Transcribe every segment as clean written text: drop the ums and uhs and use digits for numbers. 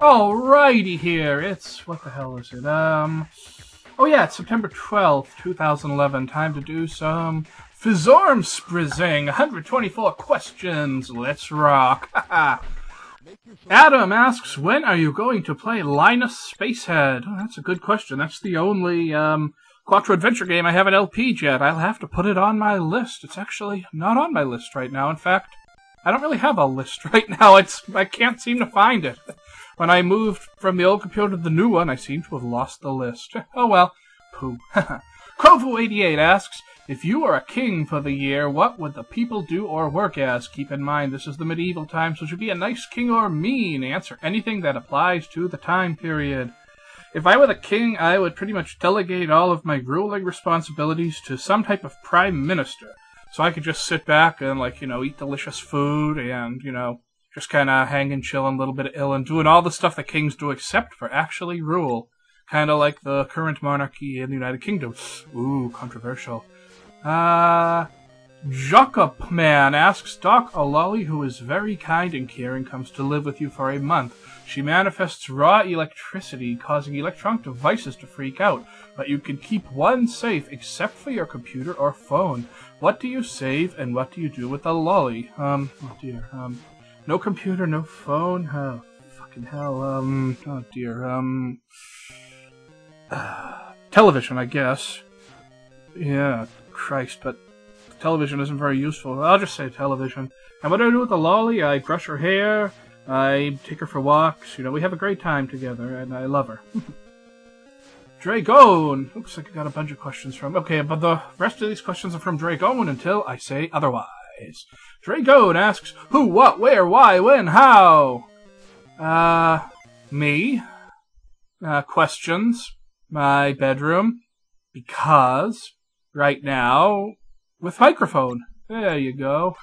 Alrighty here, it's, what the hell is it, oh yeah, it's September 12th, 2011, time to do some Formspring, 124 questions, let's rock, Adam asks, when are you going to play Linus Spacehead? Oh, that's a good question, that's the only, Quattro Adventure game I haven't LP'd yet. I'll have to put it on my list. It's actually not on my list right now, in fact, I don't really have a list right now, I can't seem to find it. When I moved from the old computer to the new one, I seem to have lost the list. Oh well. Pooh. Kovu88 asks, if you were a king for the year, what would the people do or work as? Keep in mind, this is the medieval times, so should be a nice king or mean. Answer anything that applies to the time period. If I were the king, I would pretty much delegate all of my ruling responsibilities to some type of prime minister. So I could just sit back and, like, you know, eat delicious food and, you know, just kind of hanging, chilling, a little bit of ill, and doing all the stuff that kings do except for actually rule. Kind of like the current monarchy in the United Kingdom. Ooh, controversial. Jacob Man asks, Doc, a lolly who is very kind and caring comes to live with you for a month. She manifests raw electricity, causing electronic devices to freak out, but you can keep one safe except for your computer or phone. What do you save, and what do you do with the lolly? Oh dear, no computer, no phone, oh, fucking hell, oh dear, television, I guess. Yeah, Christ, but television isn't very useful. I'll just say television. And what do I do with the lolly? I brush her hair, I take her for walks, you know, we have a great time together, and I love her. Dragon! Looks like I got a bunch of questions from... Okay, but the rest of these questions are from Dragon until I say otherwise. Dragon asks, who, what, where, why, when, how? Me. Questions. My bedroom. Because, right now, with microphone. There you go.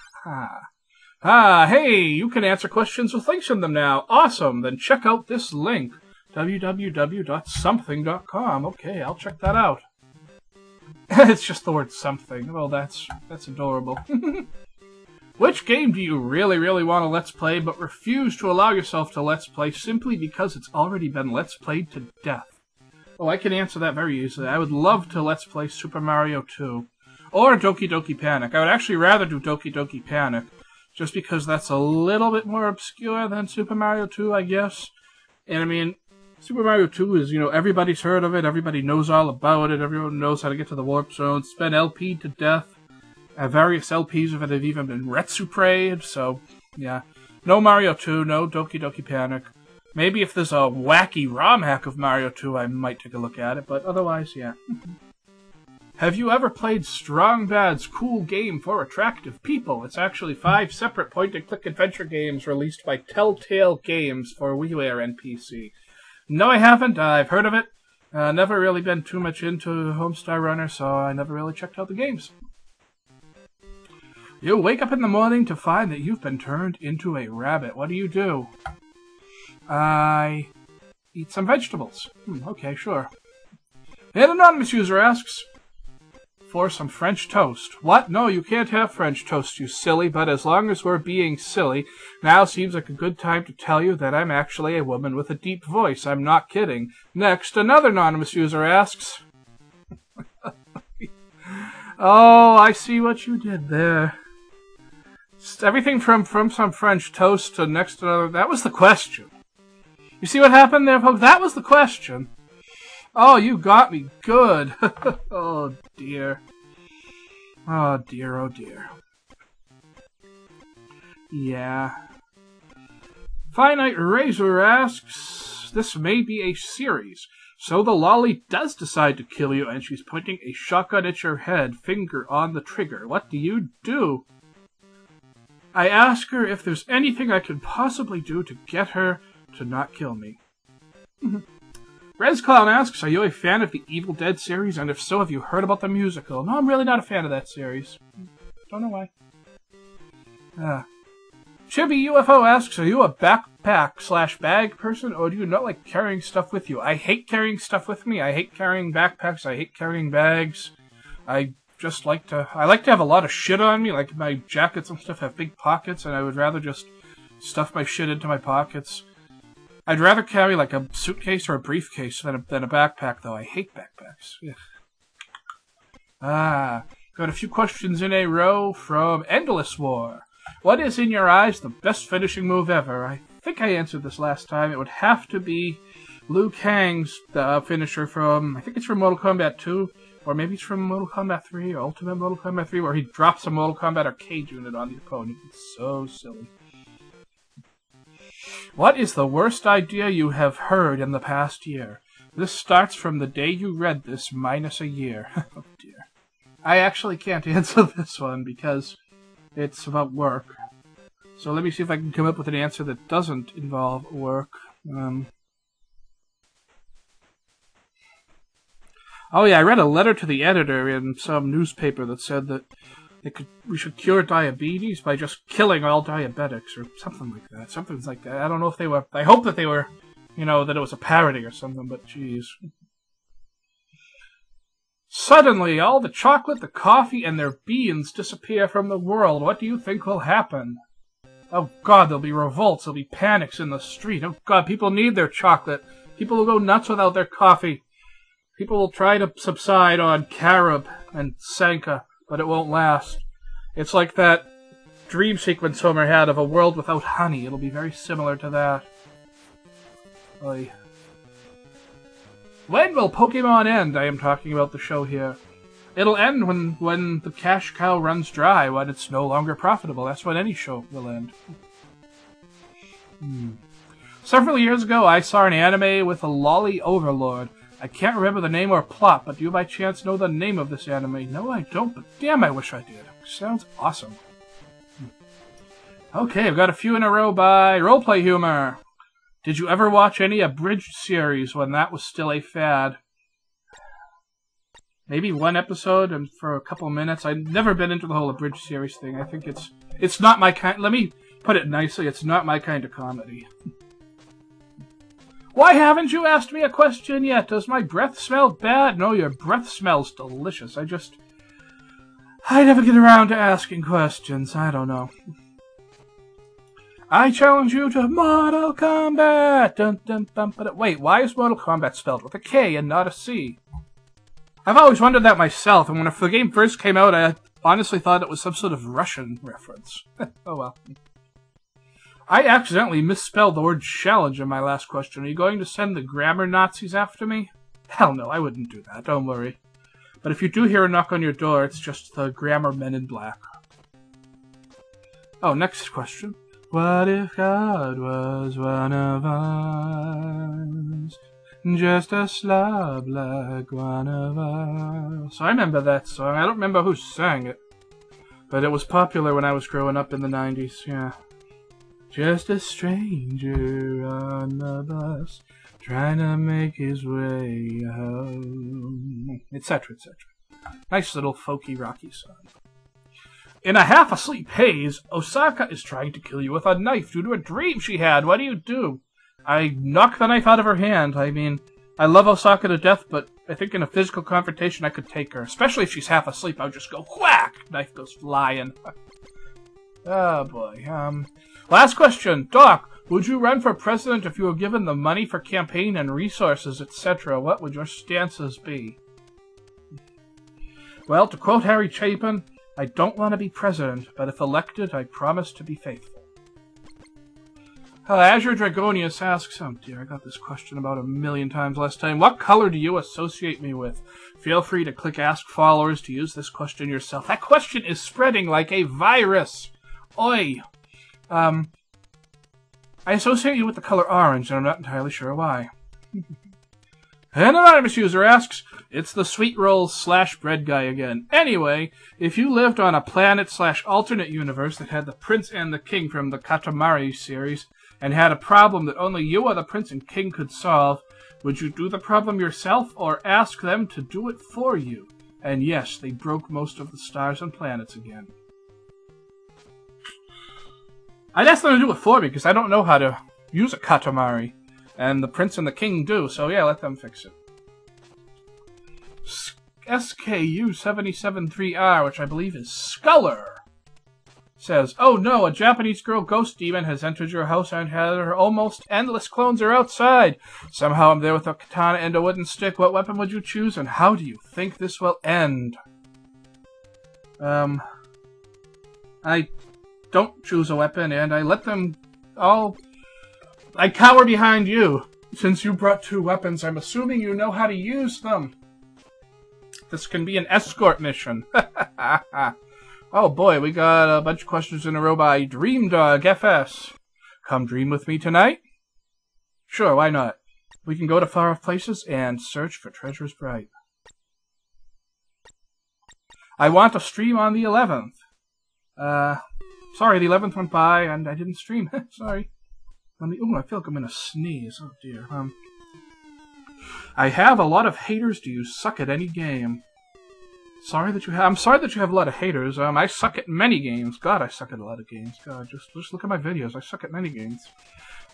Hey, you can answer questions with links in them now. Awesome, then check out this link. www.something.com. Okay, I'll check that out. It's just the word something. Well, that's adorable. Which game do you really, really want to Let's Play, but refuse to allow yourself to Let's Play simply because it's already been Let's Played to death? Oh, I can answer that very easily. I would love to Let's Play Super Mario 2. Or Doki Doki Panic. I would actually rather do Doki Doki Panic, just because that's a little bit more obscure than Super Mario 2, I guess. And I mean, Super Mario 2 is, you know, everybody's heard of it, everybody knows all about it, everyone knows how to get to the Warp Zone. It's been LP'd to death. Various LPs of it have even been Retsuprayed, so, yeah. No Mario 2, no Doki Doki Panic. Maybe if there's a wacky ROM hack of Mario 2, I might take a look at it, but otherwise, yeah. Have you ever played Strong Bad's cool game for attractive people? It's actually 5 separate point-and-click adventure games released by Telltale Games for WiiWare and PC. No, I haven't. I've heard of it. Never really been too much into Homestar Runner, so I never really checked out the games. You wake up in the morning to find that you've been turned into a rabbit. What do? I eat some vegetables. Okay, sure. An anonymous user asks for some French toast. What? No, you can't have French toast, you silly, but as long as we're being silly, now seems like a good time to tell you that I'm actually a woman with a deep voice. I'm not kidding. Next, another anonymous user asks... Oh, I see what you did there. Everything from some French toast to next to another... That was the question. You see what happened there, folks? That was the question. Oh, you got me good. Oh, dear. Oh, dear, oh, dear. Yeah. Finite Razor asks, this may be a series. So the lolly does decide to kill you, and she's pointing a shotgun at your head, finger on the trigger. What do you do? I ask her if there's anything I could possibly do to get her to not kill me. ResClown asks, are you a fan of the Evil Dead series? And if so, have you heard about the musical? No, I'm really not a fan of that series. Don't know why. Chibi UFO asks, are you a backpack/bag person, or do you not like carrying stuff with you? I hate carrying stuff with me. I hate carrying backpacks. I hate carrying bags. I like to have a lot of shit on me. Like, my jackets and stuff have big pockets, and I would rather just stuff my shit into my pockets. I'd rather carry like a suitcase or a briefcase than a backpack, though. I hate backpacks. Ugh. Got a few questions in a row from Endless War. What is, in your eyes, the best finishing move ever? I think I answered this last time. It would have to be Liu Kang's finisher from, I think it's from Mortal Kombat 2, or maybe it's from Mortal Kombat 3, or Ultimate Mortal Kombat 3, where he drops a Mortal Kombat arcade unit on the opponent. It's so silly. What is the worst idea you have heard in the past year? This starts from the day you read this, minus a year. Oh dear. I actually can't answer this one because it's about work. So let me see if I can come up with an answer that doesn't involve work. Oh yeah, I read a letter to the editor in some newspaper that said that we should cure diabetes by just killing all diabetics, or something like that. Something like that. I don't know if they were... I hope that they were, you know, that it was a parody or something, but jeez. Suddenly, all the chocolate, the coffee, and their beans disappear from the world. What do you think will happen? Oh god, there'll be revolts, there'll be panics in the street. Oh god, people need their chocolate. People will go nuts without their coffee. People will try to subside on carob and Sanka, but it won't last. It's like that dream sequence Homer had of a world without honey. It'll be very similar to that. Oy. When will Pokémon end? I am talking about the show here. It'll end when the cash cow runs dry, when it's no longer profitable. That's when any show will end. Several years ago, I saw an anime with a lolly overlord. I can't remember the name or plot, but do you by chance know the name of this anime? No, I don't, but damn, I wish I did. Sounds awesome. Okay, I've got a few in a row by Roleplay Humor. Did you ever watch any abridged series when that was still a fad? Maybe one episode and for a couple minutes. I've never been into the whole abridged series thing. I think it's not my kind... Let me put it nicely. It's not my kind of comedy. Why haven't you asked me a question yet? Does my breath smell bad? No, your breath smells delicious. I never get around to asking questions. I don't know. I challenge you to Mortal Kombat! Dun, dun, dun, dun. Wait, why is Mortal Kombat spelled with a K and not a C? I've always wondered that myself, and when the game first came out, I honestly thought it was some sort of Russian reference. Oh well. I accidentally misspelled the word challenge in my last question. Are you going to send the grammar Nazis after me? Hell no, I wouldn't do that, don't worry. But if you do hear a knock on your door, it's just the grammar men in black. Oh, next question. What if God was one of us? Just a slob like one of us. So I remember that song. I don't remember who sang it. But it was popular when I was growing up in the 90s, yeah. Just a stranger on the bus, trying to make his way home, etc., etc. Nice little folky, rocky song. In a half-asleep haze, Osaka is trying to kill you with a knife due to a dream she had. What do? I knock the knife out of her hand. I mean, I love Osaka to death, but I think in a physical confrontation I could take her. Especially if she's half asleep, I would just go whack! Knife goes flying. Oh boy. Last question. Doc, would you run for president if you were given the money for campaign and resources, etc.? What would your stances be? Well, to quote Harry Chapin, I don't want to be president, but if elected, I promise to be faithful. Azure Dragonius asks, oh dear, I got this question about 1,000,000 times last time. What color do you associate me with? Feel free to click Ask Followers to use this question yourself. That question is spreading like a virus. Oi. I associate you with the color orange, and I'm not entirely sure why. An anonymous user asks, it's the sweet rolls / bread guy again. Anyway, if you lived on a planet / alternate universe that had the prince and the king from the Katamari series, and had a problem that only you or the prince and king could solve, would you do the problem yourself or ask them to do it for you? And yes, they broke most of the stars and planets again. I'd ask them to do it for me, because I don't know how to use a Katamari. And the prince and the king do, so yeah, let them fix it. SKU773R, which I believe is Sculler, says, "Oh no, a Japanese girl ghost demon has entered your house and her almost endless clones are outside. Somehow I'm there with a katana and a wooden stick. What weapon would you choose, and how do you think this will end?" I don't choose a weapon, and I let them all... I cower behind you. Since you brought 2 weapons, I'm assuming you know how to use them. This can be an escort mission. Oh boy, we got a bunch of questions in a row by Dreamdog FS. Come dream with me tonight? Sure, why not? We can go to far off places and search for treasures bright. I want to stream on the 11th. Sorry, the 11th went by and I didn't stream. Sorry. Ooh, I feel like I'm gonna sneeze. Oh dear. I have a lot of haters. Do you suck at any game? I'm sorry that you have a lot of haters. I suck at many games. God, I suck at a lot of games. God, just look at my videos. I suck at many games.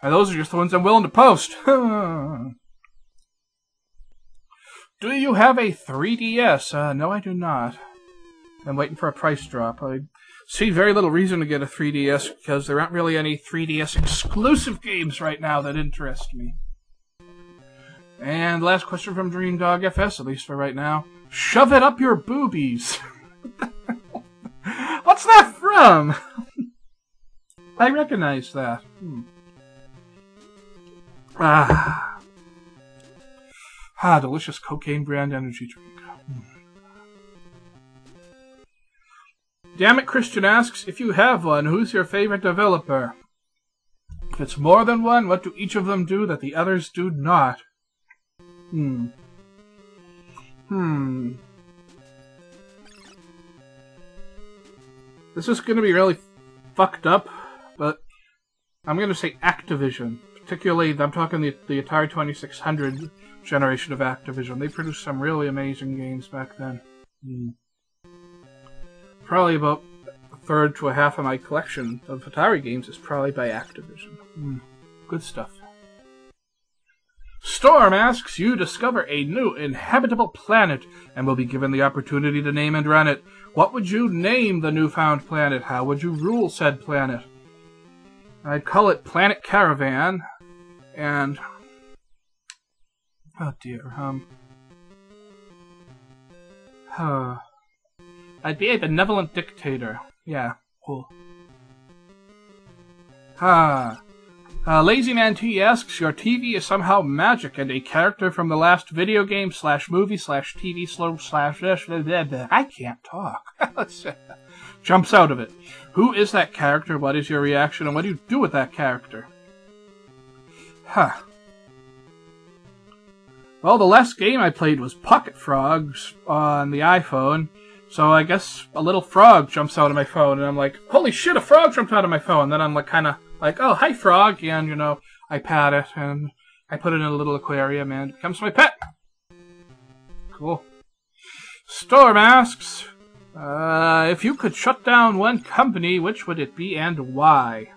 And those are just the ones I'm willing to post. Do you have a 3DS? No, I do not. I'm waiting for a price drop. I see very little reason to get a 3DS because there aren't really any 3DS exclusive games right now that interest me. And last question from Dreamdog FS, at least for right now. Shove it up your boobies. What's that from? I recognize that. Delicious cocaine brand energy drink. Damn it, Christian asks, if you have one, who's your favorite developer? If it's more than one, what do each of them do that the others do not? This is going to be really fucked up, but I'm going to say Activision. Particularly, I'm talking the Atari 2600 generation of Activision. They produced some really amazing games back then. Probably about a third to a half of my collection of Atari games is probably by Activision. Good stuff. Storm asks, you discover a new inhabitable planet and will be given the opportunity to name and run it. What would you name the newfound planet? How would you rule said planet? I'd call it Planet Caravan, and... oh dear, I'd be a benevolent dictator. Yeah, cool. Lazy Man T asks, your TV is somehow magic and a character from the last video game / movie / TV / I can't talk. Jumps out of it. Who is that character? What is your reaction? And what do you do with that character? Well, the last game I played was Pocket Frogs on the iPhone. So I guess a little frog jumps out of my phone, and I'm like, holy shit, a frog jumped out of my phone. Then I'm like, kind of like, oh, hi, frog. And, you know, I pat it, and I put it in a little aquarium, and it becomes my pet. Cool. Storm asks, if you could shut down one company, which would it be and why?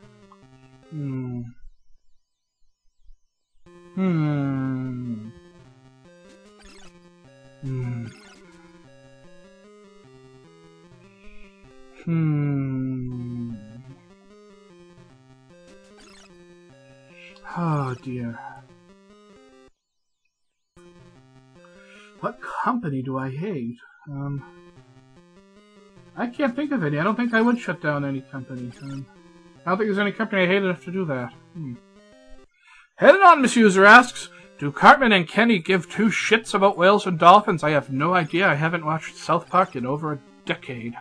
Oh dear. What company do I hate? I can't think of any. I don't think I would shut down any company. I don't think there's any company I hate enough to do that. Head Anonymous User asks, do Cartman and Kenny give 2 shits about whales and dolphins? I have no idea. I haven't watched South Park in over a decade.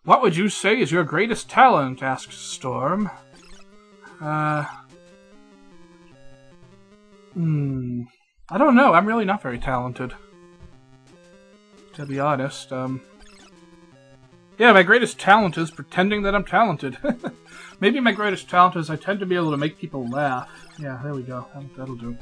What would you say is your greatest talent? Asks Storm. I don't know. I'm really not very talented. To be honest. Yeah, my greatest talent is pretending that I'm talented. Maybe my greatest talent is I tend to be able to make people laugh. Yeah, there we go. That'll do.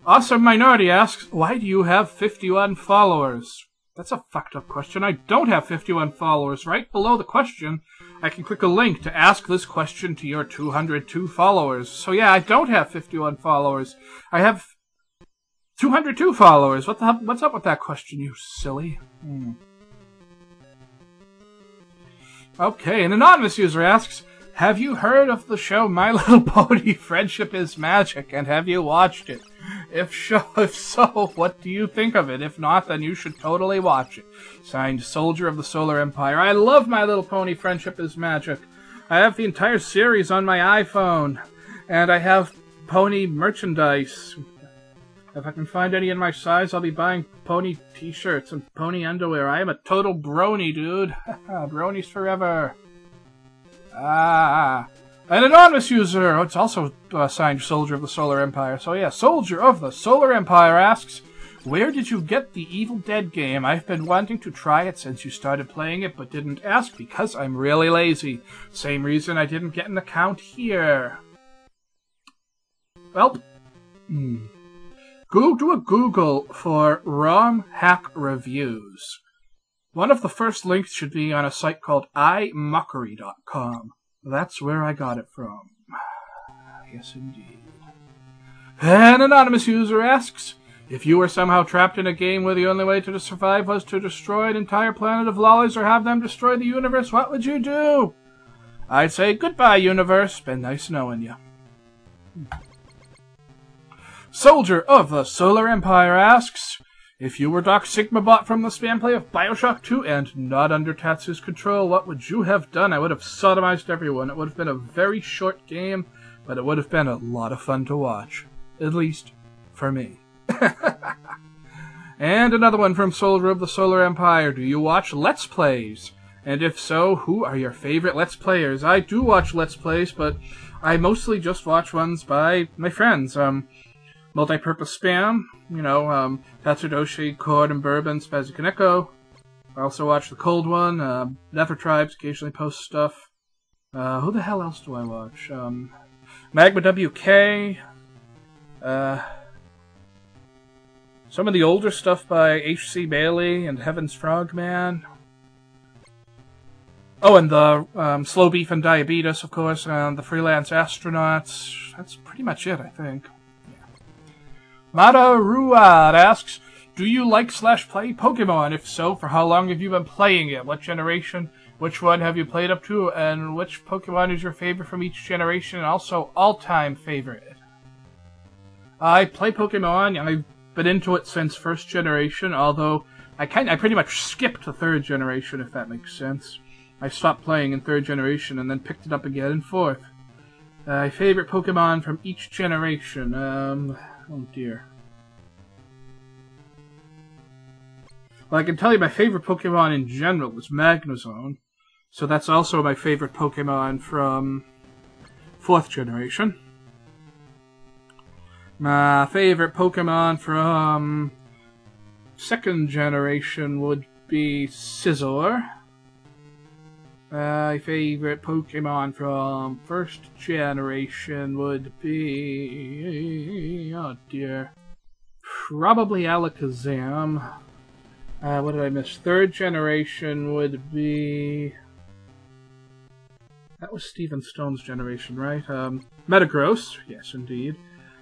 Awesome Minority asks, why do you have 51 followers? That's a fucked up question. I don't have 51 followers. Right below the question, I can click a link to ask this question to your 202 followers. So yeah, I don't have 51 followers. I have 202 followers. What the hell? What's up with that question, you silly? Okay, an anonymous user asks, have you heard of the show My Little Pony Friendship is Magic, and have you watched it? If so, what do you think of it? If not, then you should totally watch it. Signed, Soldier of the Solar Empire. I love My Little Pony Friendship is Magic. I have the entire series on my iPhone, and I have pony merchandise. If I can find any in my size, I'll be buying pony t-shirts and pony underwear. I am a total brony, dude. Bronies forever. An anonymous user. It's also signed Soldier of the Solar Empire. So yeah, Soldier of the Solar Empire asks, where did you get the Evil Dead game? I've been wanting to try it since you started playing it, but didn't ask because I'm really lazy. Same reason I didn't get an account here. Well, do a Google for ROM hack reviews. One of the first links should be on a site called imockery.com. That's where I got it from. Yes, indeed. An anonymous user asks, if you were somehow trapped in a game where the only way to survive was to destroy an entire planet of lollies or have them destroy the universe, what would you do? I'd say, goodbye, universe. Been nice knowing you. Soldier of the Solar Empire asks, if you were Doc Sigmabot from the spam play of Bioshock 2 and not under Tatsu's control, what would you have done? I would have sodomized everyone. It would have been a very short game, but it would have been a lot of fun to watch. At least, for me. And another one from Soldier of the Solar Empire. Do you watch Let's Plays? And if so, who are your favorite Let's Players? I do watch Let's Plays, but I mostly just watch ones by my friends. Multi-Purpose Spam, Tatsudoshi, Cord and Bourbon, Spazikaneko. I also watch The Cold One, Nether Tribes occasionally post stuff. Who the hell else do I watch? Magma WK. Some of the older stuff by H.C. Bailey and Heaven's Frogman. Oh, and the Slow Beef and Diabetes, of course, and the Freelance Astronauts. That's pretty much it, I think. Mata Ruad asks, do you like/play Pokémon? If so, for how long have you been playing it? What generation? Which one have you played up to? And which Pokémon is your favorite from each generation? And also, all-time favorite. I play Pokémon. I've been into it since first generation, although I pretty much skipped the third generation, if that makes sense. I stopped playing in third generation and then picked it up again in fourth. Favorite Pokémon from each generation. Oh dear. Well, I can tell you my favorite Pokémon in general is Magnezone. So that's also my favorite Pokémon from fourth generation. My favorite Pokémon from second generation would be Scizor. My favorite Pokemon from first generation would be... oh dear. Probably Alakazam. What did I miss? Third generation would be... that was Steven Stone's generation, right? Metagross. Yes, indeed.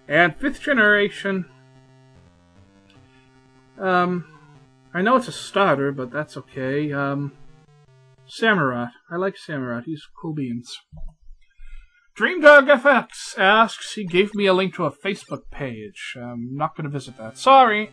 And fifth generation... I know it's a starter, but that's okay. Samurott. I like Samurott. He's cool beans. DreamDogFX asks, he gave me a link to a Facebook page. I'm not going to visit that. Sorry.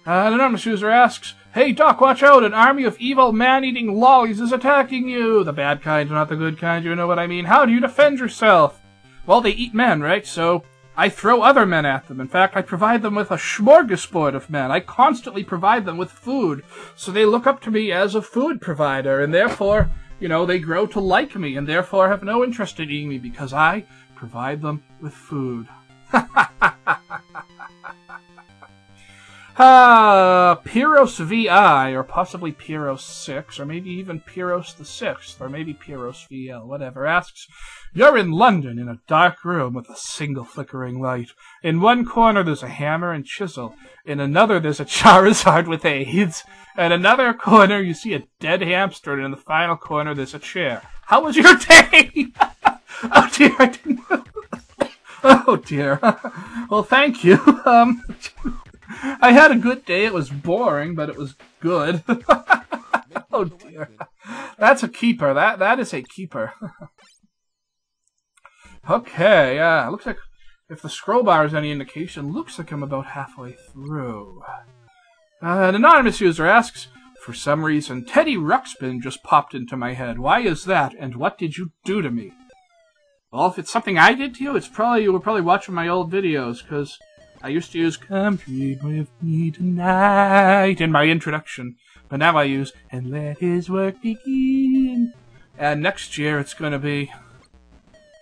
An anonymous user asks, hey Doc, watch out! An army of evil man-eating lollies is attacking you! The bad kind, not the good kind, you know what I mean. How do you defend yourself? Well, they eat men, right? So I throw other men at them. In fact, I provide them with a smorgasbord of men. I constantly provide them with food. So they look up to me as a food provider, and therefore, they grow to like me, and therefore have no interest in eating me, because I provide them with food. Pyros VI, or possibly Pyros 6, or maybe even Pyros the 6th, or maybe Pyros VL, whatever, asks, you're in London in a dark room with a single flickering light. In one corner there's a hammer and chisel. In another there's a Charizard with AIDS. In another corner you see a dead hamster, and in the final corner there's a chair. How was your day? Oh dear, I didn't know. Oh dear. Well, thank you. I had a good day. It was boring, but it was good. Oh dear. That's a keeper. That is a keeper. Okay, looks like if the scroll bar is any indication, looks like I'm about halfway through. An anonymous user asks, for some reason, Teddy Ruxpin just popped into my head. Why is that, and what did you do to me? Well, if it's something I did to you, you were probably watching my old videos, because I used to use "Come dream with me tonight" in my introduction, but now I use "And let his work begin." And next year it's going to be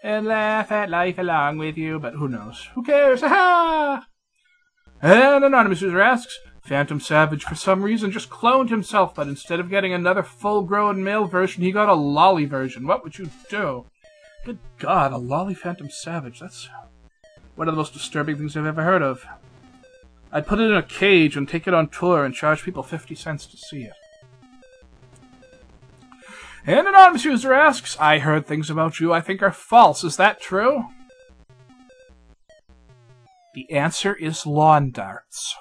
"And laugh at life along with you," but who knows? Who cares? Ha-ha! An anonymous user asks, Phantom Savage for some reason just cloned himself, but instead of getting another full-grown male version, he got a lolly version. What would you do? Good God, a lolly Phantom Savage. That's one of the most disturbing things I've ever heard of. I'd put it in a cage and take it on tour and charge people 50 cents to see it. An anonymous user asks, I heard things about you I think are false. Is that true? The answer is lawn darts.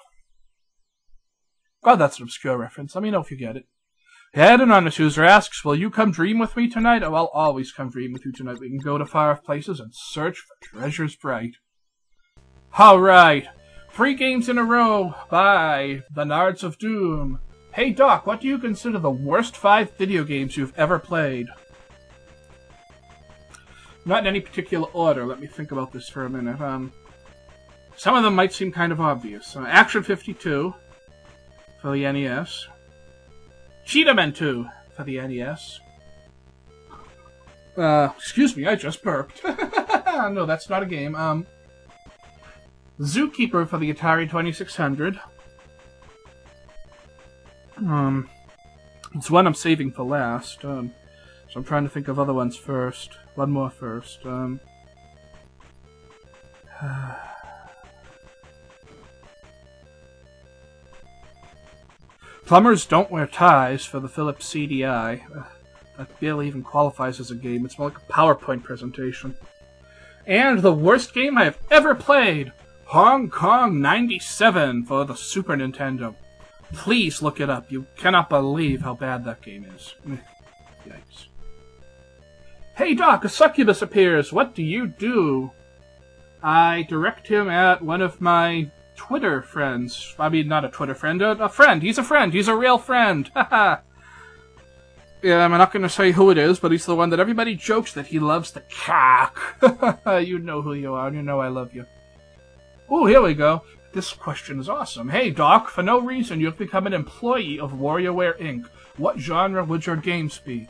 God, that's an obscure reference. Let me know if you get it. An anonymous user asks, will you come dream with me tonight? Oh, I'll always come dream with you tonight. We can go to far-off places and search for treasures bright. Alright. 3 games in a row by the Nards of Doom. Hey Doc, what do you consider the worst 5 video games you've ever played? Not in any particular order. Let me think about this for a minute. Some of them might seem kind of obvious. Action 52 for the NES. Cheetah Men 2 for the NES. Excuse me, I just burped. No, that's not a game. Zookeeper for the Atari 2600. It's one I'm saving for last. So I'm trying to think of other ones first. One more first. Plumbers Don't Wear Ties for the Philips CDI. That barely even qualifies as a game. It's more like a PowerPoint presentation. And the worst game I have ever played! Hong Kong 97 for the Super Nintendo. Please look it up. You cannot believe how bad that game is. Yikes. Hey Doc, a succubus appears. What do you do? I direct him at one of my Twitter friends. I mean, not a Twitter friend, a friend. He's a friend. He's a real friend. Haha. Yeah, I'm not going to say who it is, but he's the one that everybody jokes that he loves the cock. You know who you are, and you know I love you. Ooh, here we go. This question is awesome. Hey, Doc, for no reason, you've become an employee of WarioWare Inc. What genre would your games be?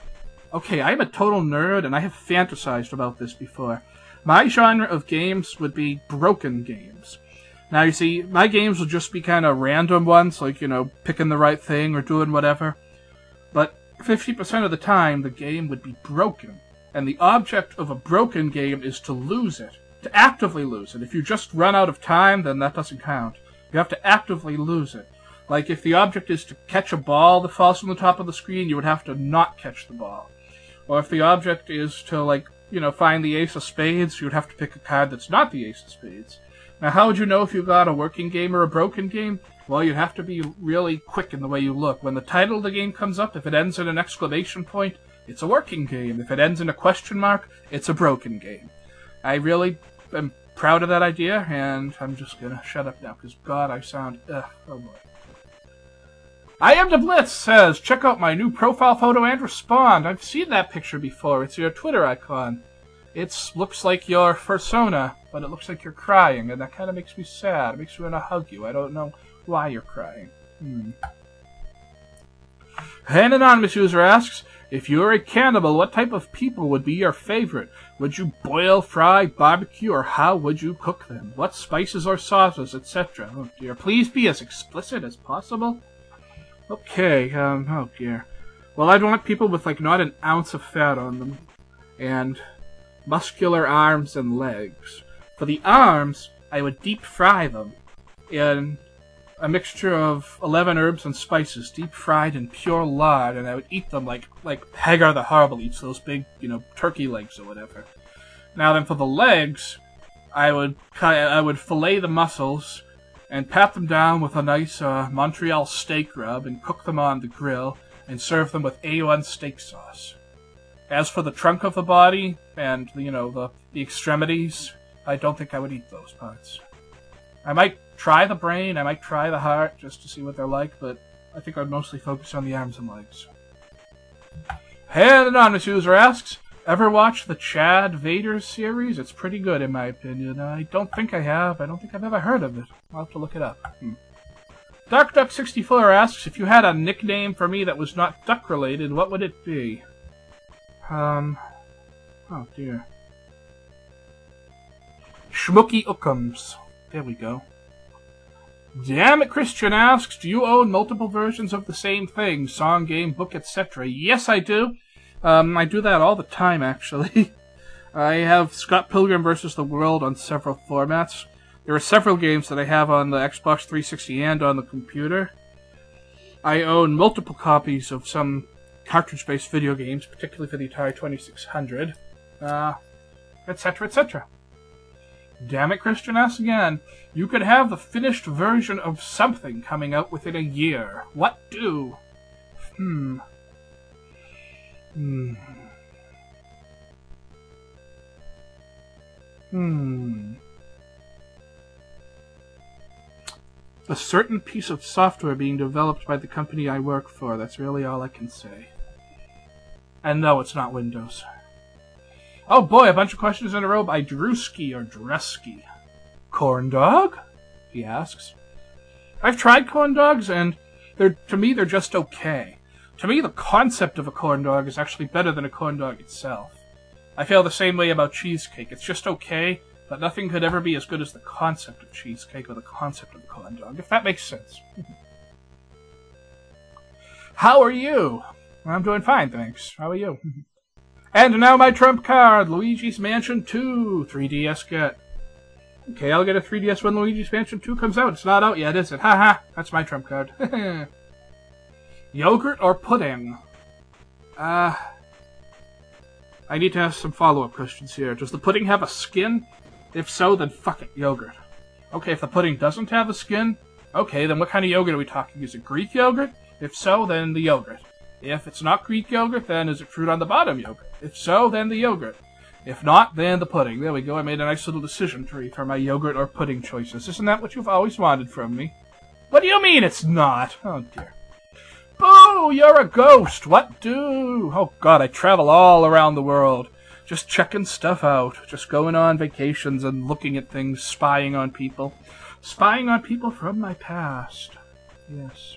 Okay, I'm a total nerd, and I have fantasized about this before. My genre of games would be broken games. Now, you see, my games will just be kind of random ones, like, you know, picking the right thing or doing whatever. But 50% of the time, the game would be broken. And the object of a broken game is to lose it. To actively lose it. If you just run out of time, then that doesn't count. You have to actively lose it. Like, if the object is to catch a ball that falls from the top of the screen, you would have to not catch the ball. Or if the object is to, like, you know, find the ace of spades, you would have to pick a card that's not the ace of spades. Now, how would you know if you got a working game or a broken game? Well, you'd have to be really quick in the way you look. When the title of the game comes up, if it ends in an exclamation point, it's a working game. If it ends in a question mark, it's a broken game. I really am proud of that idea, and I'm just gonna shut up now, because God, I sound... oh boy. I Am the Blitz says, check out my new profile photo and respond. I've seen that picture before. It's your Twitter icon. It looks like your fursona, but it looks like you're crying, and that kind of makes me sad. It makes me want to hug you. I don't know why you're crying. An anonymous user asks, if you were a cannibal, what type of people would be your favorite? Would you boil, fry, barbecue, or how would you cook them? What spices or sauces, etc.? Oh dear, please be as explicit as possible. Okay, oh dear. Well, I'd want people with, like, not an ounce of fat on them. And muscular arms and legs. For the arms, I would deep fry them in a mixture of 11 herbs and spices, deep fried in pure lard, and I would eat them like Hagar the Horrible eats those big, you know, turkey legs or whatever. Now then, for the legs, I would fillet the muscles and pat them down with a nice Montreal steak rub and cook them on the grill and serve them with A1 steak sauce. As for the trunk of the body and, you know, the extremities, I don't think I would eat those parts. I might try the brain, I might try the heart, just to see what they're like, but I think I'd mostly focus on the arms and legs. And the anonymous user asks, ever watch the Chad Vader series? It's pretty good, in my opinion. I don't think I have. I don't think I've ever heard of it. I'll have to look it up. DuckDuck64 asks, if you had a nickname for me that was not duck-related, what would it be? Oh dear. Schmooky Ookums. There we go. Damn it, Christian asks, do you own multiple versions of the same thing? Song, game, book, etc. Yes, I do. I do that all the time, actually. I have Scott Pilgrim vs. the World on several formats. There are several games that I have on the Xbox 360 and on the computer. I own multiple copies of some cartridge-based video games, particularly for the Atari 2600, etc., etc. Damn it, Christian asks again. You could have the finished version of something coming out within a year. What do? A certain piece of software being developed by the company I work for. That's really all I can say. And no, it's not Windows. Oh boy, a bunch of questions in a row by Drewski or Dresky. Corn dog? He asks. I've tried corn dogs, and to me they're just okay. To me, the concept of a corn dog is actually better than a corn dog itself. I feel the same way about cheesecake. It's just okay, but nothing could ever be as good as the concept of cheesecake or the concept of a corn dog, if that makes sense. How are you? I'm doing fine, thanks. How are you? And now my trump card, Luigi's Mansion 2, 3DS get. Okay, I'll get a 3DS when Luigi's Mansion 2 comes out. It's not out yet, is it? Haha, that's my trump card. Yogurt or pudding? I need to ask some follow-up questions here. Does the pudding have a skin? If so, then fuck it, yogurt. Okay, if the pudding doesn't have a skin, okay, then what kind of yogurt are we talking? Is it Greek yogurt? If so, then the yogurt. If it's not Greek yogurt, then is it fruit on the bottom yogurt? If so, then the yogurt. If not, then the pudding. There we go, I made a nice little decision tree for my yogurt or pudding choices. Isn't that what you've always wanted from me? What do you mean it's not? Oh dear. Boo! You're a ghost! What do? Oh god, I travel all around the world. Just checking stuff out. Just going on vacations and looking at things, spying on people. Spying on people from my past. Yes.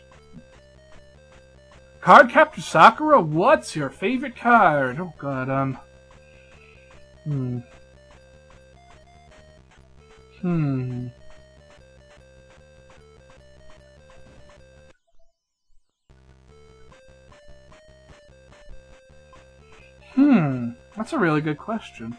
Card Captor Sakura, what's your favorite card? Oh god, That's a really good question.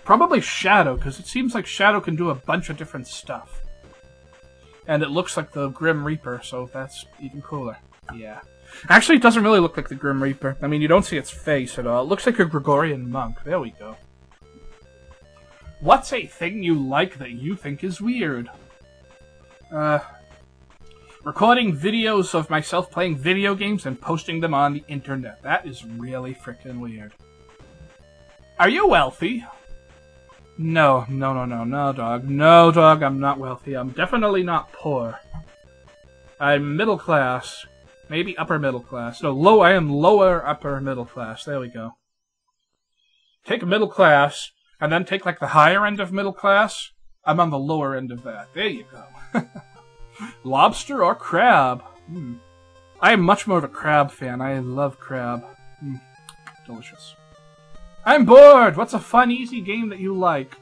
Probably Shadow, because it seems like Shadow can do a bunch of different stuff. And it looks like the Grim Reaper, so that's even cooler. Yeah. Actually, it doesn't really look like the Grim Reaper. I mean, you don't see its face at all. It looks like a Gregorian monk. There we go. What's a thing you like that you think is weird? Recording videos of myself playing video games and posting them on the internet. That is really frickin' weird. Are you wealthy? No, dog. No, dog, I'm not wealthy. I'm definitely not poor. I'm middle class. Maybe upper middle class. No, I am lower upper middle class. There we go. Take middle class, and then take like the higher end of middle class. I'm on the lower end of that. There you go. Lobster or crab? I am much more of a crab fan. I love crab. Delicious. I'm bored! What's a fun, easy game that you like?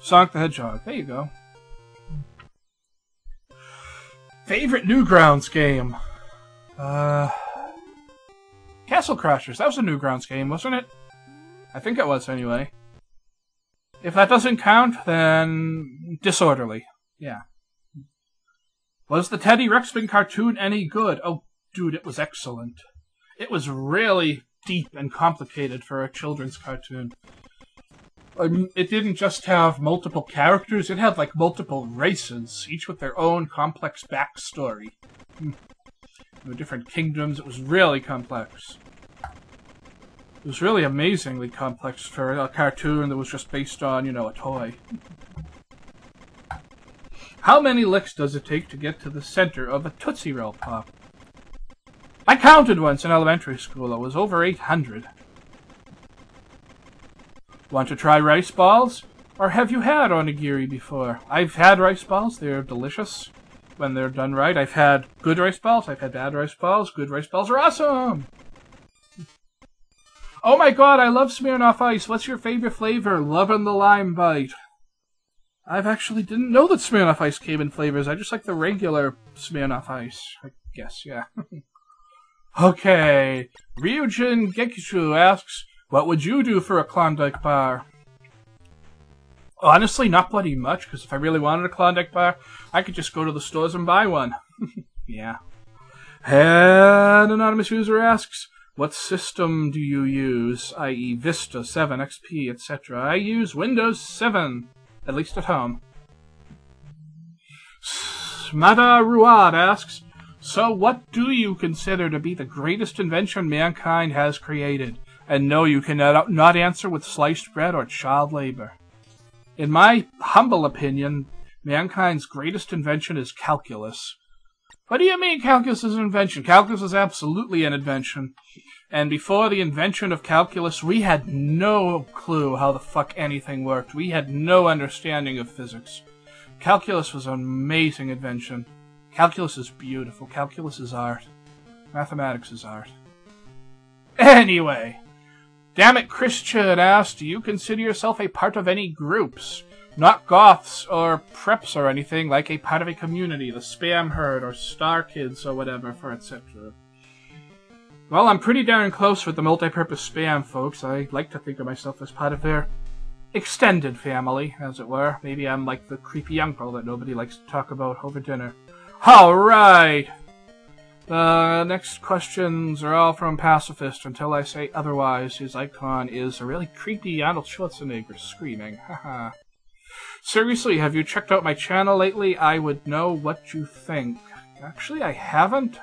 Sonic the Hedgehog. There you go. Favorite Newgrounds game? Castle Crashers. That was a Newgrounds game, wasn't it? I think it was, anyway. If that doesn't count, then Disorderly. Yeah. Was the Teddy Ruxpin cartoon any good? Oh, dude, it was excellent. It was really deep and complicated for a children's cartoon. It didn't just have multiple characters, it had like multiple races, each with their own complex backstory. There were different kingdoms, it was really complex. It was really amazingly complex for a cartoon that was just based on, you know, a toy. How many licks does it take to get to the center of a Tootsie Roll Pop? I counted once in elementary school, it was over 800. Want to try rice balls? Or have you had onigiri before? I've had rice balls. They're delicious when they're done right. I've had good rice balls. I've had bad rice balls. Good rice balls are awesome! Oh my god, I love Smirnoff Ice. What's your favorite flavor? Lovin' the lime bite. I've actually didn't know that Smirnoff Ice came in flavors. I just like the regular Smirnoff Ice. I guess, yeah. Okay. Ryujin Gekishu asks, what would you do for a Klondike bar? Honestly, not bloody much, because if I really wanted a Klondike bar, I could just go to the stores and buy one. Yeah. An anonymous user asks, what system do you use, i.e. Vista, 7, XP, etc.? I use Windows 7, at least at home. Smada Ruad asks, so what do you consider to be the greatest invention mankind has created? And no, you cannot not answer with sliced bread or child labor. In my humble opinion, mankind's greatest invention is calculus. What do you mean calculus is an invention? Calculus is absolutely an invention. And before the invention of calculus, we had no clue how the fuck anything worked. We had no understanding of physics. Calculus was an amazing invention. Calculus is beautiful. Calculus is art. Mathematics is art. Anyway. Damn it, Christian asked, do you consider yourself a part of any groups? Not goths or preps or anything, like a part of a community, the Spam Herd or Star Kids or whatever, for etc. Well, I'm pretty darn close with the multi-purpose spam folks. I like to think of myself as part of their extended family, as it were. Maybe I'm like the creepy uncle that nobody likes to talk about over dinner. Alright! The next questions are all from Pacifist until I say otherwise. His icon is a really creepy Arnold Schwarzenegger screaming. Haha. Seriously, have you checked out my channel lately? I would know what you think. Actually, I haven't.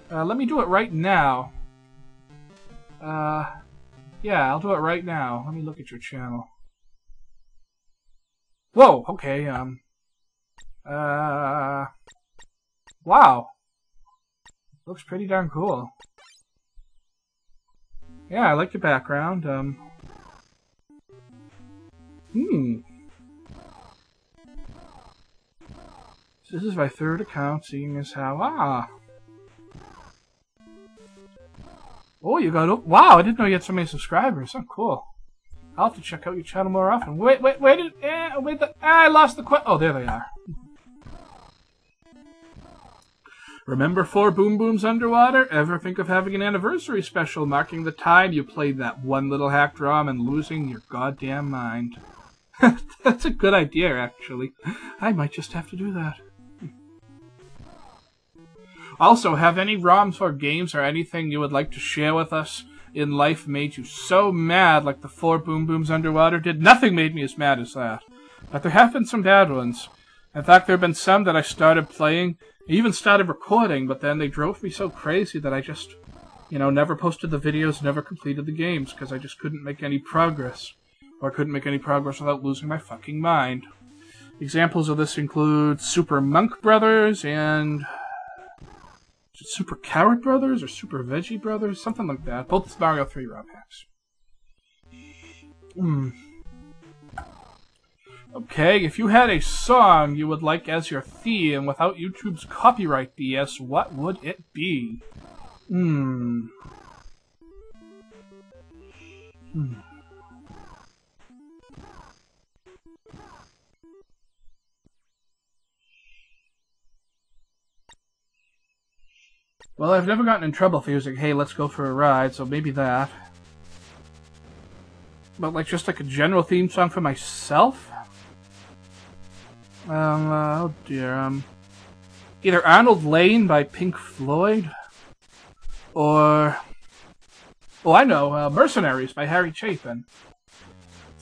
Let me do it right now. Yeah, I'll do it right now. Let me look at your channel. Whoa, okay, wow. Looks pretty darn cool. Yeah, I like your background, So this is my third account, seeing as how, Oh, you got, wow, I didn't know you had so many subscribers. Oh, cool. I'll have to check out your channel more often. Wait, I lost the oh, there they are. Remember 4 Boom Booms Underwater? Ever think of having an anniversary special marking the time you played that one little hacked ROM and losing your goddamn mind? That's a good idea, actually. I might just have to do that. Also, have any ROMs or games or anything you would like to share with us in life made you so mad like the 4 Boom Booms Underwater did? Nothing made me as mad as that. But there have been some bad ones. In fact, there have been some that I started playing, even started recording, but then they drove me so crazy that I just, you know, never posted the videos, never completed the games, because I just couldn't make any progress. Or couldn't make any progress without losing my fucking mind. Examples of this include Super Monk Brothers and Super Carrot Brothers or Super Veggie Brothers, something like that. Both Mario 3 ROM hacks. Okay, if you had a song you would like as your theme without YouTube's copyright BS, what would it be? Well, I've never gotten in trouble for using, hey, let's go for a ride, so maybe that. But, like, just like a general theme song for myself? Oh dear, either Arnold Lane by Pink Floyd, or, oh, I know, Mercenaries by Harry Chapin.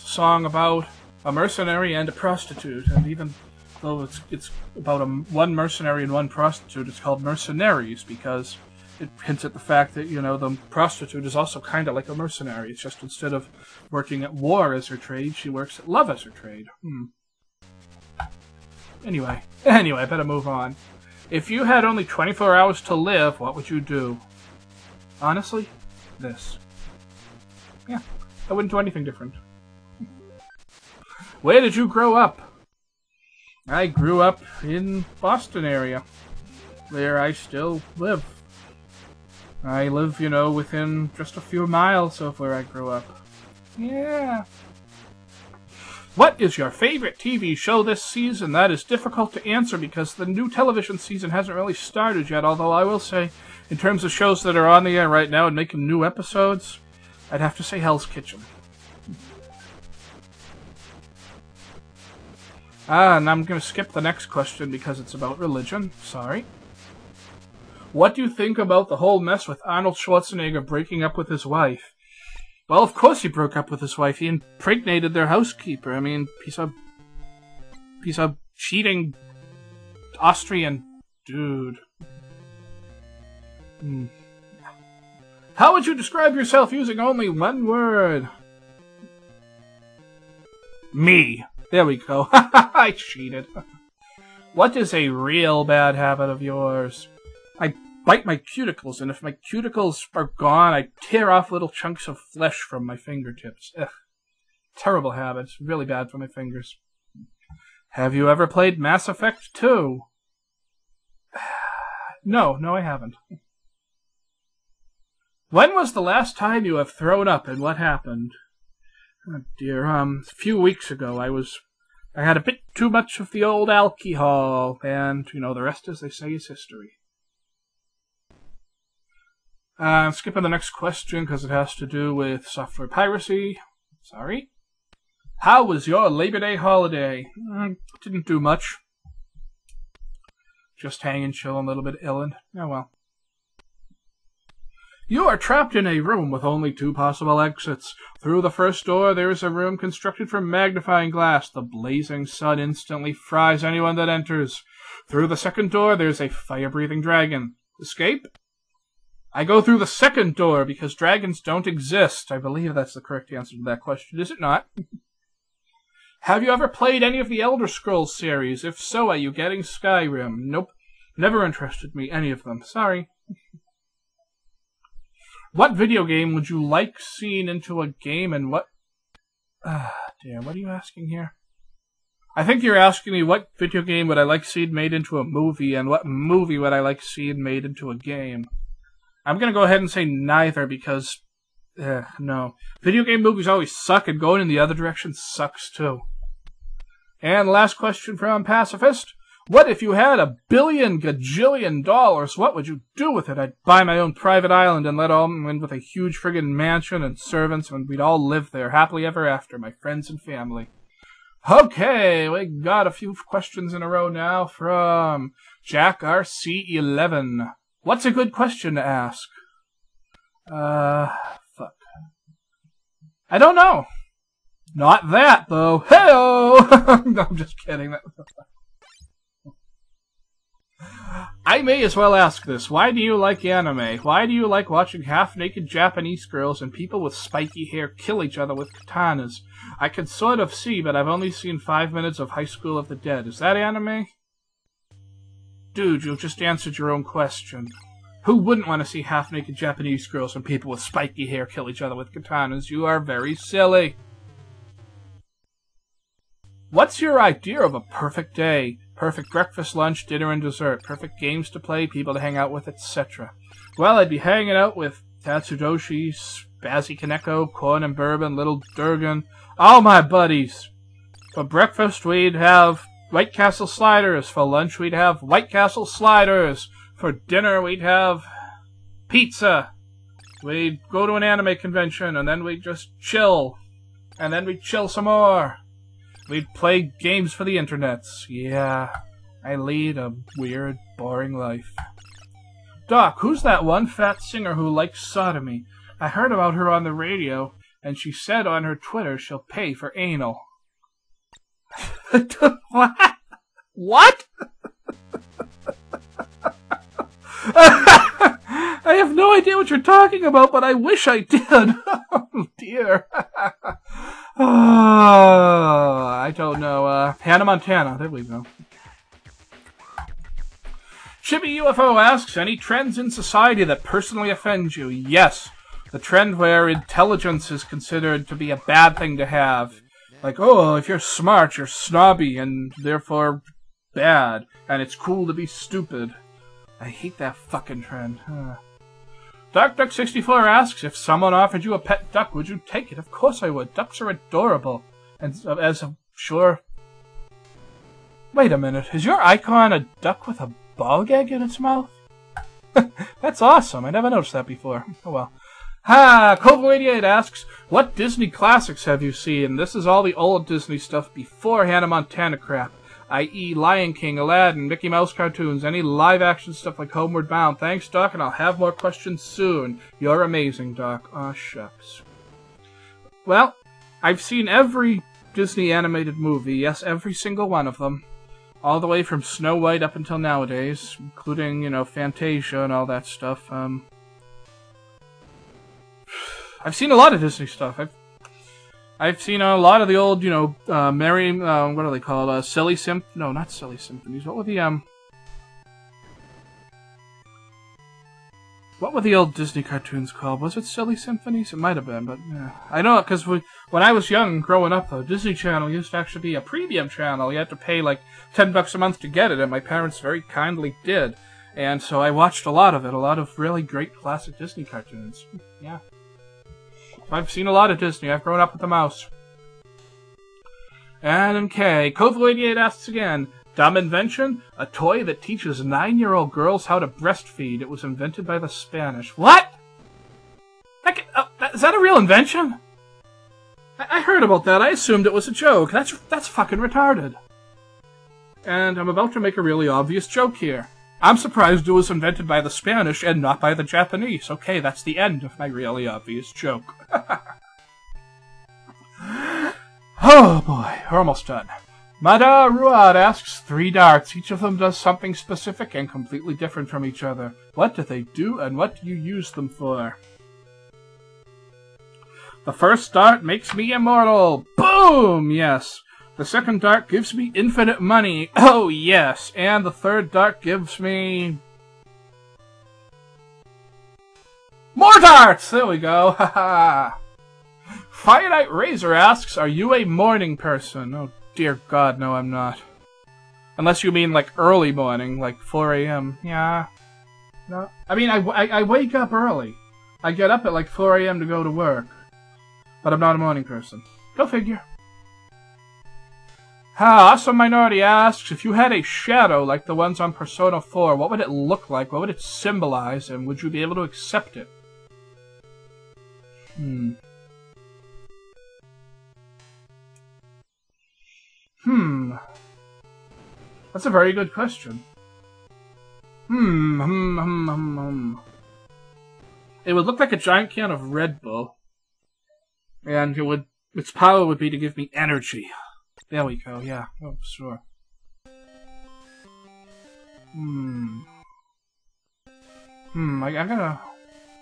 song about a mercenary and a prostitute, and even though it's about one mercenary and one prostitute, it's called Mercenaries because it hints at the fact that, you know, the prostitute is also kind of like a mercenary. It's just instead of working at war as her trade, she works at love as her trade. Anyway, I better move on. If you had only 24 hours to live, what would you do? Honestly, this. Yeah, I wouldn't do anything different. Where did you grow up? I grew up in Boston area, where I still live. I live, you know, within just a few miles of where I grew up. Yeah. What is your favorite TV show this season? That is difficult to answer because the new television season hasn't really started yet, although I will say, in terms of shows that are on the air right now and making new episodes, I'd have to say Hell's Kitchen. And I'm going to skip the next question because it's about religion. Sorry. What do you think about the whole mess with Arnold Schwarzenegger breaking up with his wife? Well, of course he broke up with his wife. He impregnated their housekeeper. I mean, piece of cheating Austrian dude. How would you describe yourself using only one word? Me. There we go. I cheated. What is a real bad habit of yours? I bite my cuticles, and if my cuticles are gone, I tear off little chunks of flesh from my fingertips. Ugh. Terrible habit. It's really bad for my fingers. Have you ever played Mass Effect 2? No, I haven't. When was the last time you have thrown up, and what happened? Oh dear, a few weeks ago I had a bit too much of the old alcohol, and, you know, the rest, as they say, is history. I'm skipping the next question because it has to do with software piracy. Sorry. How was your Labor Day holiday? Didn't do much. Just hanging, chilling, a little bit illin'. Oh well. You are trapped in a room with only 2 possible exits. Through the first door, there is a room constructed from magnifying glass. The blazing sun instantly fries anyone that enters. Through the second door, there's a fire-breathing dragon. Escape? I go through the second door because dragons don't exist. I believe that's the correct answer to that question, is it not? Have you ever played any of the Elder Scrolls series? If so, are you getting Skyrim? Nope. Never interested me, any of them. Sorry. What video game would you like seen into a game and what... Dear, what are you asking here? I think you're asking me what video game would I like seen made into a movie and what movie would I like seen made into a game. I'm going to go ahead and say neither because... no. Video game movies always suck and going in the other direction sucks too. And last question from Pacifist. What if you had $1 billion gajillion? What would you do with it? I'd buy my own private island and let all in with a huge friggin' mansion and servants, and we'd all live there happily ever after, my friends and family. Okay, we got a few questions in a row now from Jack RC11. What's a good question to ask? Fuck. I don't know. Not that, though. Hey-oh! No, I'm just kidding. I may as well ask this. Why do you like anime? Why do you like watching half-naked Japanese girls and people with spiky hair kill each other with katanas? I can sort of see, but I've only seen 5 minutes of High School of the Dead. Is that anime? Dude, you just answered your own question. Who wouldn't want to see half-naked Japanese girls and people with spiky hair kill each other with katanas? You are very silly. What's your idea of a perfect day? Perfect breakfast, lunch, dinner, and dessert. Perfect games to play, people to hang out with, etc. Well, I'd be hanging out with Tatsudoshi, Spazzy Kaneko, Corn and Bourbon, Little Durgan, all my buddies. For breakfast, we'd have White Castle sliders. For lunch, we'd have White Castle sliders. For dinner, we'd have pizza. We'd go to an anime convention, and then we'd just chill. And then we'd chill some more. We'd play games for the internets. Yeah, I lead a weird, boring life. Doc, who's that one fat singer who likes sodomy? I heard about her on the radio. and she said on her Twitter she'll pay for anal. What? What? I have no idea what you're talking about, but I wish I did. Oh, dear. I don't know. Hannah Montana. There we go. Chibi UFO asks, any trends in society that personally offend you? Yes. The trend where intelligence is considered to be a bad thing to have. Like, oh, if you're smart, you're snobby and therefore bad. And it's cool to be stupid. I hate that fucking trend. DarkDuck64 asks, if someone offered you a pet duck, would you take it? Of course I would. Ducks are adorable. And as a sure... Wait a minute. Is your icon a duck with a ball gag in its mouth? That's awesome. I never noticed that before. Oh well. Kovo88 asks, what Disney classics have you seen? This is all the old Disney stuff before Hannah Montana crap. I.e. Lion King, Aladdin, Mickey Mouse cartoons, any live-action stuff like Homeward Bound. Thanks, Doc, and I'll have more questions soon. You're amazing, Doc. Aw, shucks. Well, I've seen every Disney animated movie. Yes, every single one of them. All the way from Snow White up until nowadays, including, you know, Fantasia and all that stuff. I've seen a lot of Disney stuff. I've seen a lot of the old, you know, what are they called? Silly No, not Silly Symphonies. What were the old Disney cartoons called? Was it Silly Symphonies? It might have been, but yeah. I know, because when I was young, growing up, the Disney Channel used to actually be a premium channel. You had to pay like $10 a month to get it, and my parents very kindly did. And so I watched a lot of it, a lot of really great classic Disney cartoons. Yeah. I've seen a lot of Disney. I've grown up with the mouse. And MK. Kovo88 asks again, dumb invention? A toy that teaches 9-year-old girls how to breastfeed. It was invented by the Spanish. What? Is that a real invention? I heard about that. I assumed it was a joke. That's fucking retarded. And I'm about to make a really obvious joke here. I'm surprised it was invented by the Spanish and not by the Japanese. Okay, that's the end of my really obvious joke. Oh boy, we're almost done. Mada Ruad asks 3 darts. Each of them does something specific and completely different from each other. What do they do and what do you use them for? The first dart makes me immortal. Boom! Yes. The second dart gives me infinite money. Oh, yes. And the third dart gives me... more darts! There we go. Haha. Finite Razor asks, are you a morning person? Oh, dear God, no, I'm not. Unless you mean, like, early morning, like 4 a.m. Yeah. No. I mean, I wake up early. I get up at, like, 4 a.m. to go to work. But I'm not a morning person. Go figure. Awesome Minority asks, if you had a shadow like the ones on Persona 4, what would it look like? What would it symbolize? And would you be able to accept it? That's a very good question. It would look like a giant can of Red Bull. And its power would be to give me energy. There we go, yeah. Oh, sure.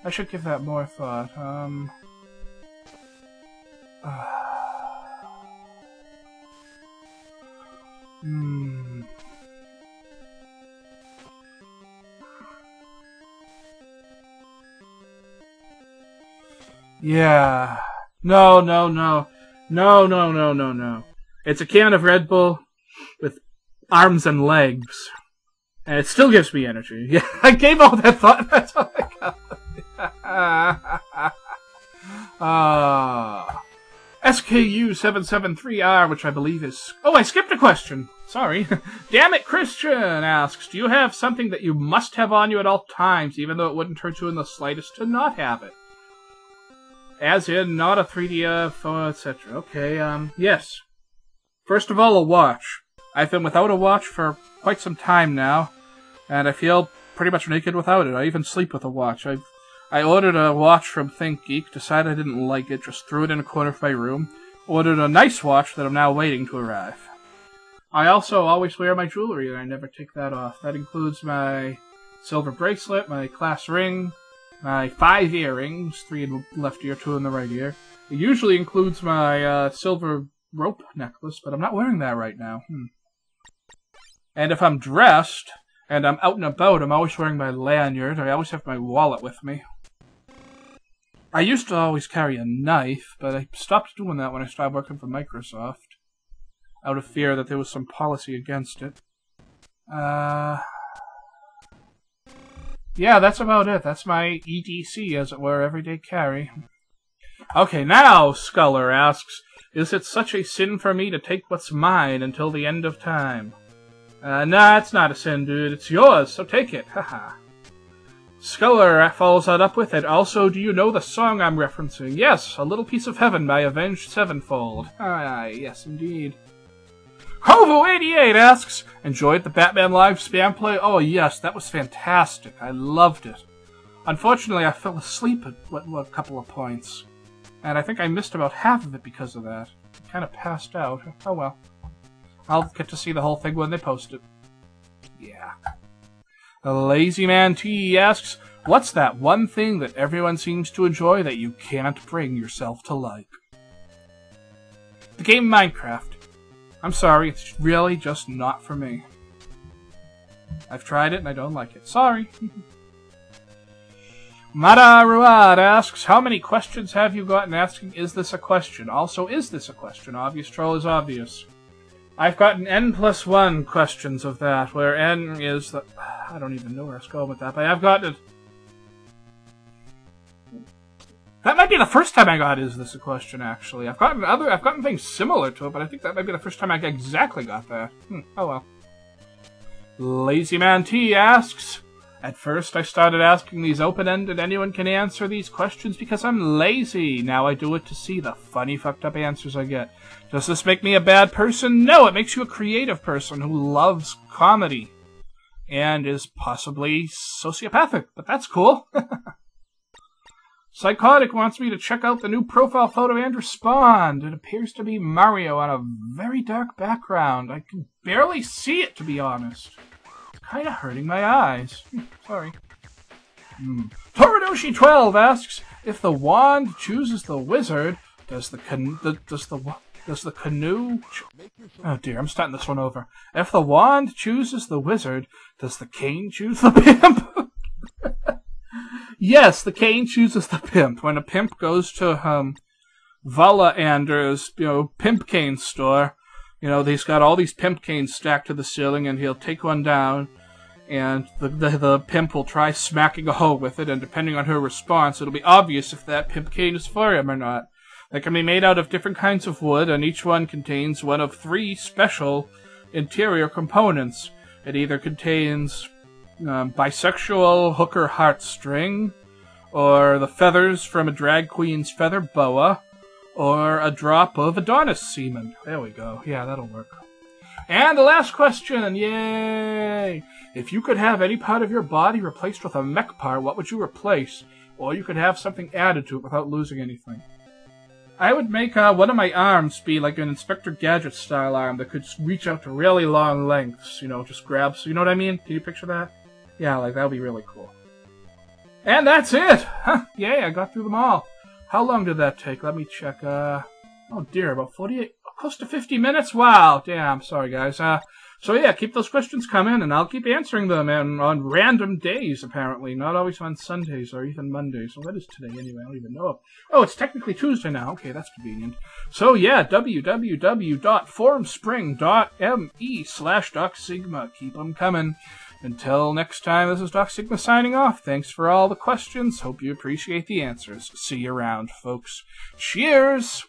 I should give that more thought. Yeah. No. It's a can of Red Bull with arms and legs. And it still gives me energy. Yeah, I gave all that thought. That's all I got. SKU773R, which I believe is... Oh, I skipped a question. Sorry. Damn it, Christian asks, do you have something that you must have on you at all times, even though it wouldn't hurt you in the slightest to not have it? As in, not a 3D phone, etc. Okay, yes. First of all, a watch. I've been without a watch for quite some time now, and I feel pretty much naked without it. I even sleep with a watch. I ordered a watch from ThinkGeek, decided I didn't like it, just threw it in a corner of my room. Ordered a nice watch that I'm now waiting to arrive. I also always wear my jewelry, and I never take that off. That includes my silver bracelet, my class ring, my 5 earrings, 3 in the left ear, 2 in the right ear. It usually includes my silver rope necklace, but I'm not wearing that right now. And if I'm dressed, and I'm out and about, I'm always wearing my lanyard. I always have my wallet with me. I used to always carry a knife, but I stopped doing that when I started working for Microsoft, out of fear that there was some policy against it. Yeah, that's about it. That's my EDC, as it were, everyday carry. Okay, now, Sculler asks, is it such a sin for me to take what's mine until the end of time? Nah, it's not a sin, dude. It's yours, so take it. Haha. Sculler follows that up with it. Also, do you know the song I'm referencing? Yes, A Little Piece of Heaven by Avenged Sevenfold. Yes, indeed. Hovo88 asks, enjoyed the Batman Live spam play? Oh, yes, that was fantastic. I loved it. Unfortunately, I fell asleep at a couple of points. And I think I missed about half of it because of that. I kind of passed out. Oh, well. I'll get to see the whole thing when they post it. Yeah. The Lazy Man T asks, what's that one thing that everyone seems to enjoy that you can't bring yourself to like? The game Minecraft. I'm sorry, it's really just not for me. I've tried it and I don't like it. Sorry. Mada Ruad asks, how many questions have you gotten asking, is this a question? Also, is this a question? Obvious troll is obvious. I've gotten N+1 questions of that, where N is the... I don't even know where I was going with that, but I've gotten it. That might be the first time I got is this a question, actually. I've gotten things similar to it, but I think that might be the first time I exactly got that. Oh well. Lazy Man T asks, at first I started asking these open-ended anyone can answer these questions because I'm lazy. Now I do it to see the funny fucked up answers I get. Does this make me a bad person? No, it makes you a creative person who loves comedy. And is possibly sociopathic, but that's cool. Psychotic wants me to check out the new profile photo and respond. It appears to be Mario on a very dark background. I can barely see it, to be honest. It's kind of hurting my eyes. Sorry. Toridoshi12 asks, if the wand chooses the wizard, does the canoe... Oh dear, I'm starting this one over. If the wand chooses the wizard, does the cane choose the pimp? Yes, the cane chooses the pimp. When a pimp goes to Vala Anders, pimp cane store, he's got all these pimp canes stacked to the ceiling, and he'll take one down, and the pimp will try smacking a hole with it, and depending on her response, it'll be obvious if that pimp cane is for him or not. They can be made out of different kinds of wood, and each one contains one of 3 special interior components. It either contains bisexual hooker heartstring, or the feathers from a drag queen's feather boa, or a drop of Adonis semen. There we go. Yeah, that'll work. And the last question, yay! If you could have any part of your body replaced with a mech part, what would you replace? Or you could have something added to it without losing anything. I would make one of my arms be like an Inspector Gadget style arm that could reach out to really long lengths, just grabs, you know what I mean? Can you picture that? Yeah, that would be really cool. And that's it! Huh, yay, I got through them all. How long did that take? Let me check. Oh dear, about 48, close to 50 minutes? Wow, damn, sorry guys. So yeah, keep those questions coming, and I'll keep answering them, and on random days, apparently. Not always on Sundays or even Mondays. So what is today anyway? I don't even know. Oh, it's technically Tuesday now. Okay, that's convenient. So yeah, www.formspring.me/DocSigma. Keep them coming. Until next time, this is Doc Sigma signing off. Thanks for all the questions. Hope you appreciate the answers. See you around, folks. Cheers!